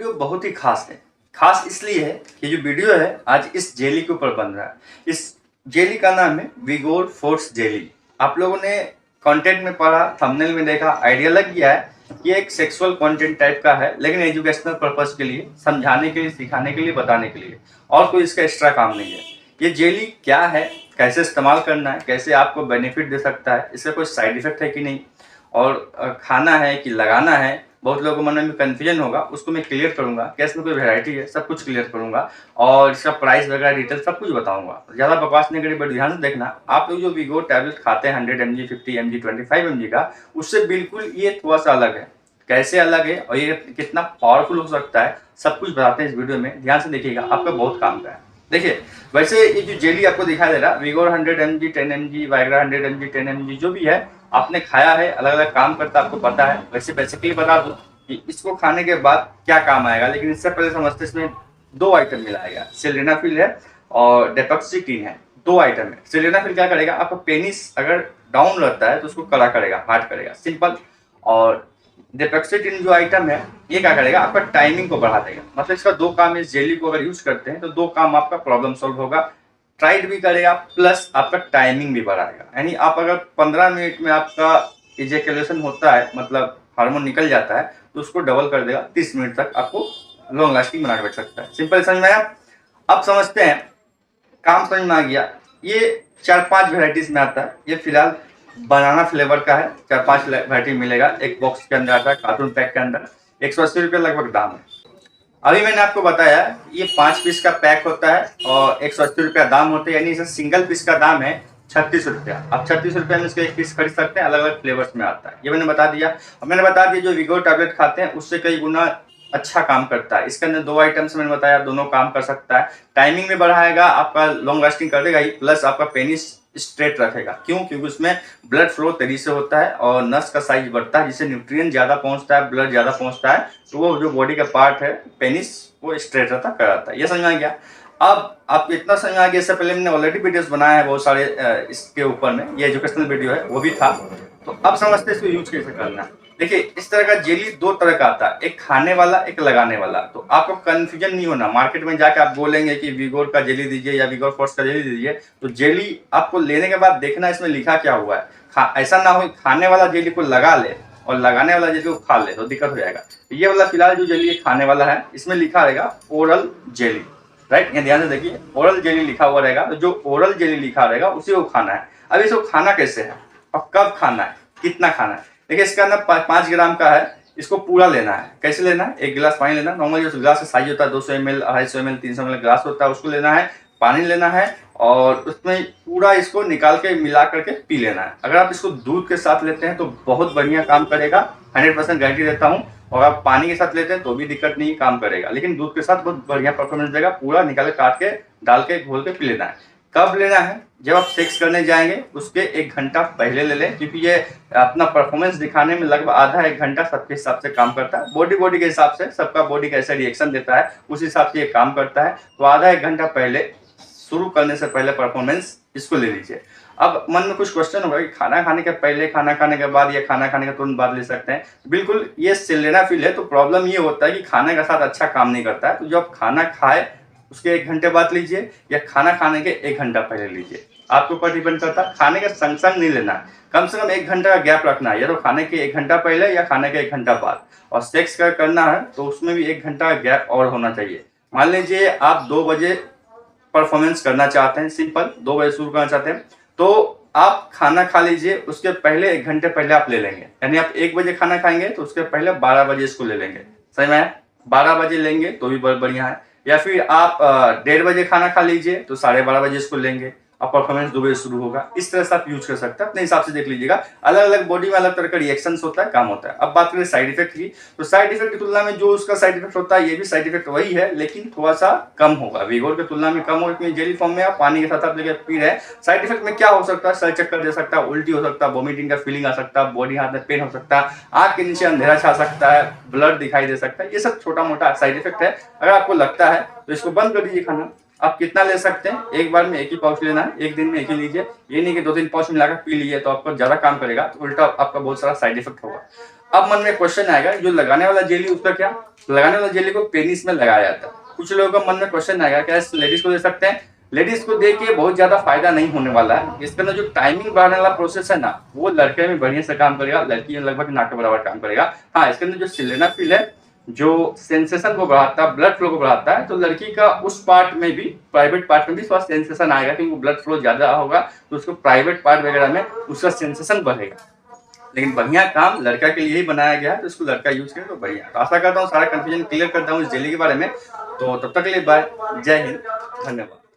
Video बहुत ही खास है। खास इसलिए है कि जो वीडियो है आज इस जेली के ऊपर बन रहा है। इस जेली का नाम है विगोर फोर्स जेली। आप लोगों ने कंटेंट में पढ़ा, थंबनेल में देखा, आइडिया लग गया है। ये एक सेक्सुअल कंटेंट टाइप का है, लेकिन एजुकेशनल पर्पस के लिए, समझाने के लिए, सिखाने के लिए, बताने के लिए, और कोई इसका एक्स्ट्रा काम नहीं है। ये जेली क्या है, कैसे इस्तेमाल करना है, कैसे आपको बेनिफिट दे सकता है, इसका कोई साइड इफेक्ट है कि नहीं, और खाना है कि लगाना है, बहुत लोगों के मन में कन्फ्यूजन होगा, उसको मैं क्लियर करूंगा। क्या इसमें कोई वैरायटी है, सब कुछ क्लियर करूंगा, और इसका प्राइस वगैरह डिटेल सब कुछ बताऊंगा। ज़्यादा बकवास नहीं करिए, बट ध्यान से देखना। आप लोग जो वीगो टैबलेट खाते हैं 100 mg, 50 mg, 25 mg का, उससे बिल्कुल ये थोड़ा सा अलग है। कैसे अलग है और ये कितना पावरफुल हो सकता है, सब कुछ बताते हैं इस वीडियो में। ध्यान से देखिएगा, आपका बहुत काम का है। देखिए, वैसे ये जो जेली आपको दिखाई दे रहा है, विगोर 100 mg, 10 mg, Viagra 100 mg, 10 mg, जो भी है आपने खाया है, अलग अलग काम करता है, आपको पता है। वैसे बेसिकली बता दूं कि इसको खाने के बाद क्या काम आएगा, लेकिन इससे पहले समझते इसमें दो आइटम मिलाया गया, सिल्डेनाफिल है और डेपेक्सिटीन है। दो आइटम है। सिल्डेनाफिल क्या करेगा, आपका पेनिस अगर डाउन रहता है तो उसको कड़ा करेगा, हार्ड करेगा, सिंपल। और डेपेक्सिटीन जो आइटम है, ये क्या करेगा, आपका टाइमिंग को बढ़ा देगा। मतलब इसका दो काम है। इस जेली को अगर यूज करते हैं तो दो काम, आपका प्रॉब्लम सॉल्व होगा, ट्राइड भी करेगा, प्लस आपका टाइमिंग भी बढ़ाएगा। यानी आप अगर 15 मिनट में आपका इजेकुलेशन होता है, मतलब हार्मोन निकल जाता है, तो उसको डबल कर देगा, 30 मिनट तक आपको लॉन्ग लास्टिंग बना के रख सकता है। सिंपल समझ में आया। अब समझते हैं, काम समझ में आ गया। ये 4-5 वेराइटीज में आता है। ये फिलहाल बनाना फ्लेवर का है। 4-5 वेराइटी मिलेगा, एक बॉक्स के अंदर आता है, कार्टून पैक के अंदर। 180 रुपये लगभग दाम है। अभी मैंने आपको बताया ये 5 पीस का पैक होता है और 180 रुपया दाम होते हैं। यानी इसे सिंगल पीस का दाम है 36 रुपया। आप 36 रुपया में इसका एक पीस खरीद सकते हैं, अलग अलग फ्लेवर्स में आता है। ये मैंने बता दिया। और मैंने बता दिया जो विगो टैबलेट खाते हैं उससे कई गुना अच्छा काम करता है। इसके अंदर दो आइटम्स मैंने बताया, दोनों काम कर सकता है। टाइमिंग में बढ़ाएगा, आपका लॉन्ग लास्टिंग कर देगा ही, प्लस आपका पेनिस स्ट्रेट रखेगा। क्यों? क्योंकि उसमें ब्लड फ्लो तेजी से होता है और नस का साइज बढ़ता है, जिससे न्यूट्रिएंट ज्यादा पहुंचता है, ब्लड ज्यादा पहुंचता है, तो वो जो बॉडी का पार्ट है पेनिस, वो स्ट्रेट रहता कराता है। ये समझ में आ गया। अब आपको इतना समझ में आ गया। इससे पहले मैंने ऑलरेडी वीडियोस बनाया है बहुत सारे इसके ऊपर में, ये एजुकेशनल वीडियो है, वो भी था। तो अब समझते हैं इसको यूज कैसे करना है। देखिए, इस तरह का जेली दो तरह का आता है, एक खाने वाला, एक लगाने वाला। तो आपको कंफ्यूजन नहीं होना। मार्केट में जाके आप बोलेंगे कि विगोर का जेली दीजिए या विगोर फोर्स का जेली दीजिए, तो जेली आपको लेने के बाद देखना इसमें लिखा क्या हुआ है। ऐसा ना हो खाने वाला जेली को लगा ले और लगाने वाला जेली को खा ले, तो दिक्कत हो जाएगा। ये वाला फिलहाल जो जेली खाने वाला है, इसमें लिखा रहेगा ओरल जेली, राइट। ये ध्यान से देखिए, ओरल जेली लिखा हुआ रहेगा। तो जो ओरल जेली लिखा रहेगा उसी को खाना है। अब इसको खाना कैसे है और कब खाना है, कितना खाना है। देखिए, इसका अंदर 5 ग्राम का है। इसको पूरा लेना है। कैसे लेना है, एक गिलास पानी लेना। नॉर्मल जो गिलास का साइज होता है 200 ml, 250 ml, 300 ml गिलास होता है, उसको लेना है। पानी लेना है और उसमें पूरा इसको निकाल के मिला करके पी लेना है। अगर आप इसको दूध के साथ लेते हैं तो बहुत बढ़िया काम करेगा, 100% गारंटी देता हूँ। और आप पानी के साथ लेते हैं तो भी दिक्कत नहीं, काम करेगा। लेकिन दूध के साथ बहुत बढ़िया परफॉर्मेंस देगा। पूरा निकाल के, काट के, डाल के, घोल के पी लेना है। कब लेना है, जब आप सेक्स करने जाएंगे उसके 1 घंटा पहले ले लें, क्योंकि ये अपना परफॉर्मेंस दिखाने में लगभग आधा 1 घंटा सबके हिसाब से काम करता है। बॉडी के हिसाब से, सबका बॉडी कैसे रिएक्शन देता है उस हिसाब से ये काम करता है। तो आधा 1 घंटा पहले, शुरू करने से पहले परफॉर्मेंस इसको ले लीजिए। अब मन में कुछ क्वेश्चन होगा कि खाना खाने के पहले, खाना खाने के बाद या खाना खाने के तुरंत बाद ले सकते हैं। बिल्कुल, ये सिल्डेनाफिल है, तो प्रॉब्लम ये होता है कि खाने के साथ अच्छा काम नहीं करता है। तो जब खाना खाए उसके 1 घंटे बाद लीजिए या खाना खाने के 1 घंटा पहले लीजिए, आपके ऊपर डिपेंड करता है। खाने के संग संग नहीं लेना है, कम से कम 1 घंटा का गैप रखना है, या तो खाने के 1 घंटा पहले या खाने के 1 घंटा बाद। और सेक्स करना है तो उसमें भी 1 घंटा का गैप और होना चाहिए। मान लीजिए आप 2 बजे परफॉर्मेंस करना चाहते हैं, सिंपल 2 बजे शुरू करना चाहते हैं, तो आप खाना खा लीजिए, उसके पहले 1 घंटे पहले आप ले लेंगे। यानी आप 1 बजे खाना खाएंगे तो उसके पहले 12 बजे इसको ले लेंगे। सही में 12 बजे लेंगे तो भी बहुत बढ़िया है। या फिर आप 1:30 बजे खाना खा लीजिए तो 12:30 बजे इसको लेंगे, अब परफॉर्मेंस 2 बजे शुरू होगा। इस तरह से आप यूज कर सकते हैं, अपने हिसाब से देख लीजिएगा। अलग अलग बॉडी में अलग तरह का रिएक्शंस होता है, काम होता है। अब बात करें साइड इफेक्ट की, तो साइड इफेक्ट की तुलना में जो उसका साइड इफेक्ट होता है, ये भी साइड इफेक्ट वही है, लेकिन थोड़ा सा कम होगा। विगोर की तुलना में कम होगा, क्योंकि जेली फॉर्म में आप पानी के साथ आप लेकर पी रहे हैं। साइड इफेक्ट में क्या हो सकता है, सर चक्कर दे सकता है, उल्टी हो सकता है, वॉमिटिंग का फीलिंग आ सकता है, बॉडी हाथ में पेन हो सकता है, आंख के नीचे अंधेरा छा सकता है, ब्लड दिखाई दे सकता है। ये सब छोटा मोटा साइड इफेक्ट है। अगर आपको लगता है तो इसको बंद कर दीजिए खाना। आप कितना ले सकते हैं, एक बार में एक ही पाउच लेना है, एक दिन में एक ही लीजिए। ये नहीं कि 2-3 पाउच मिलाकर पी लीजिए तो आपको ज्यादा काम करेगा, तो उल्टा आपका बहुत सारा साइड इफेक्ट होगा। अब मन में क्वेश्चन आएगा, जो लगाने वाला जेली उसका क्या? लगाने वाला जेली को पेनिस में लगाया जाता है। कुछ लोगों का मन में क्वेश्चन आएगा, क्या लेडीज को दे सकते हैं? लेडीज को दे के बहुत ज्यादा फायदा नहीं होने वाला है। इसके अंदर जो टाइमिंग बढ़ाने वाला प्रोसेस है ना, वो लड़के में बढ़िया से काम करेगा, लड़की में लगभग ना के बराबर काम करेगा। हाँ, इसके अंदर जो सिलेनाफिल है, जो सेंसेशन को बढ़ाता है, ब्लड फ्लो को बढ़ाता है, तो लड़की का उस पार्ट में भी, प्राइवेट पार्ट में भी थोड़ा सेंसेशन आएगा, क्योंकि ब्लड फ्लो ज्यादा होगा तो उसको प्राइवेट पार्ट वगैरह में उसका सेंसेशन बढ़ेगा। लेकिन बढ़िया काम लड़का के लिए ही बनाया गया है, तो इसको लड़का यूज करे तो बढ़िया। तो आशा करता हूँ सारा कंफ्यूजन क्लियर करता हूँ इस जेली के बारे में। तो तब तक के लिए बाय, जय हिंद, धन्यवाद।